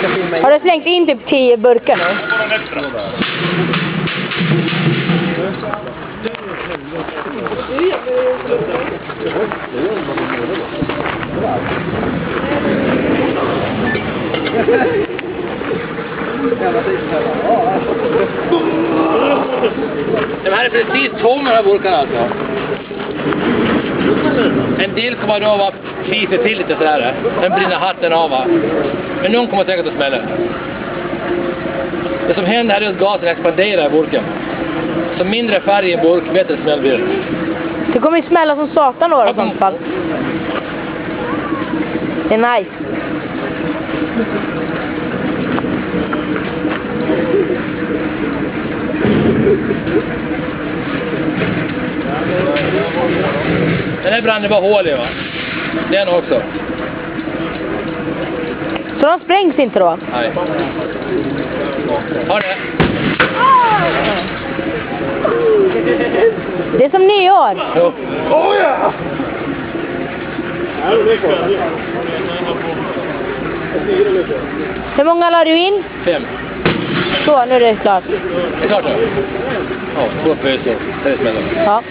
ska filma in. Har du slängt in typ 10 burkar nu? De här är precis tom de här burkarna alltså. En del kommer då vara fiser till lite sådär. Sen brinner hatten av va. Men någon kommer säkert att smälla. Det som händer här är att gasen expanderar i burken. Så mindre färg i burk, bättre smäll blir det. Det kommer ju smälla som satan då i sånt fall. Det är nice. Den här brann det bara hål i va? Den också. Så de sprängs inte då? Nej. Har det? Det är som nyår. Jo. Åh ja! Hur många la du in? 5. Så, nu är det klart. Det är klart då. Ja, 2 föser. Det är smäller. Ja.